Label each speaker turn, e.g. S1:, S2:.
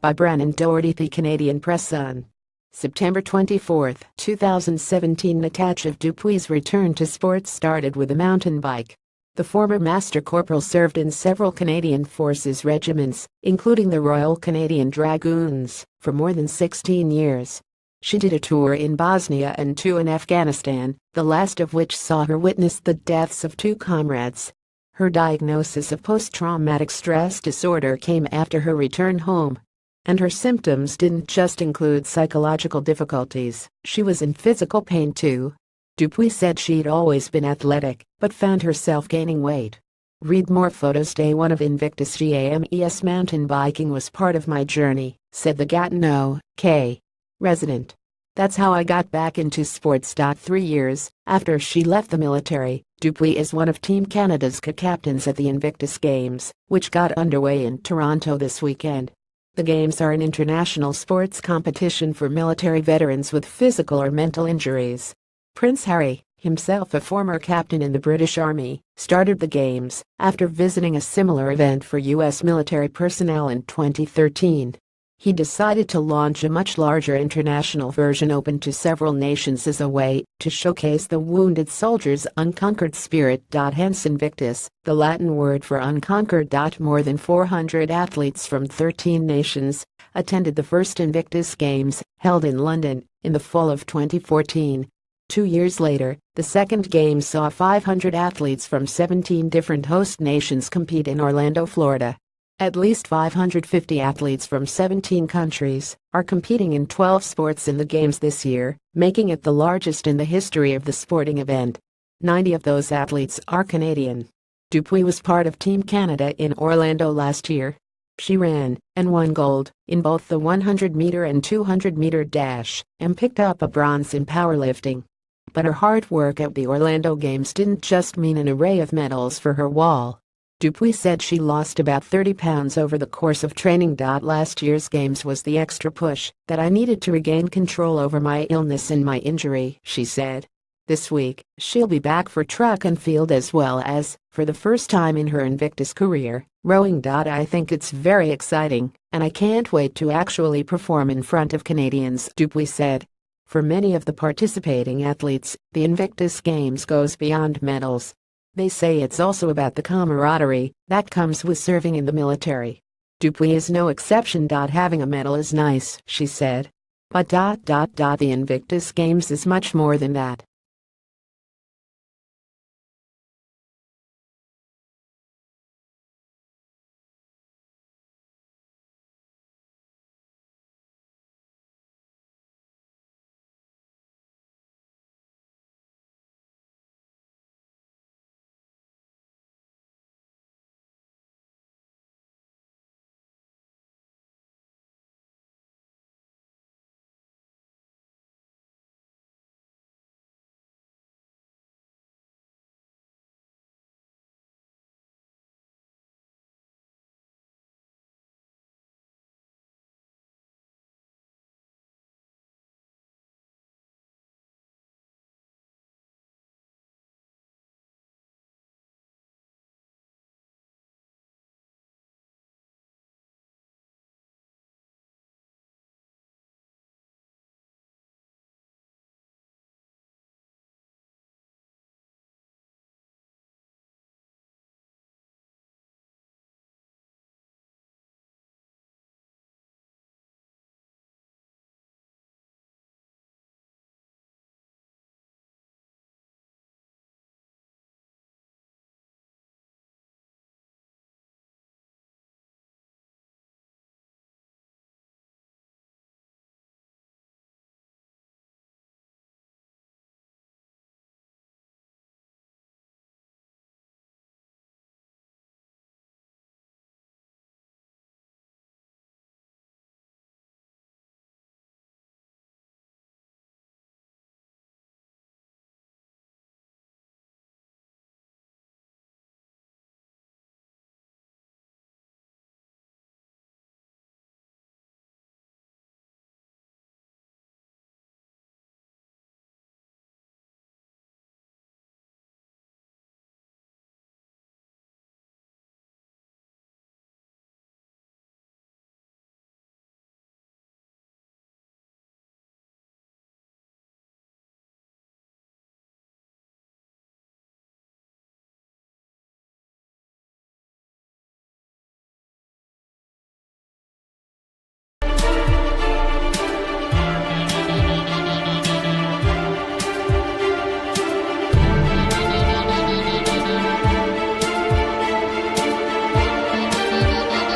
S1: by Brennan DohertyThe Canadian PressSun. September 24, 2017. Natacha of Dupuis' return to sports started with a mountain bike. The former Master Corporal served in several Canadian Forces regiments, including the Royal Canadian Dragoons, for more than 16 years. She did a tour in Bosnia and 2 in Afghanistan, the last of which saw her witness the deaths of 2 comrades. Her diagnosis of post-traumatic stress disorder came after her return home. And her symptoms didn't just include psychological difficulties, she was in physical pain too. Dupuis said she'd always been athletic, but found herself gaining weight. Read more photos. Day 1 of Invictus GAMES. Mountain biking was part of my journey, said the Gatineau, K. resident. That's how I got back into sports. 3 years after she left the military, Dupuis is one of Team Canada's co-captains at the Invictus Games, which got underway in Toronto this weekend. The Games are an international sports competition for military veterans with physical or mental injuries. Prince Harry, himself a former captain in the British Army, started the Games after visiting a similar event for U.S. military personnel in 2013. He decided to launch a much larger international version open to several nations as a way to showcase the wounded soldiers' unconquered spirit. Hence Invictus, the Latin word for unconquered. More than 400 athletes from 13 nations attended the first Invictus Games, held in London, in the fall of 2014. 2 years later, the second game saw 500 athletes from 17 different host nations compete in Orlando, Florida. At least 550 athletes from 17 countries are competing in 12 sports in the Games this year, making it the largest in the history of the sporting event. 90 of those athletes are Canadian. Dupuis was part of Team Canada in Orlando last year. She ran and won gold in both the 100-meter and 200-meter dash and picked up a bronze in powerlifting. But her hard work at the Orlando Games didn't just mean an array of medals for her wall. Dupuis said she lost about 30 pounds over the course of training. Last year's Games was the extra push that I needed to regain control over my illness and my injury, she said. This week, she'll be back for track and field as well as, for the first time in her Invictus career, rowing. I think it's very exciting, and I can't wait to actually perform in front of Canadians, Dupuis said. For many of the participating athletes, the Invictus Games goes beyond medals. They say it's also about the camaraderie that comes with serving in the military. Dupuis is no exception. Having a medal is nice, she said. But the Invictus Games is much more than that.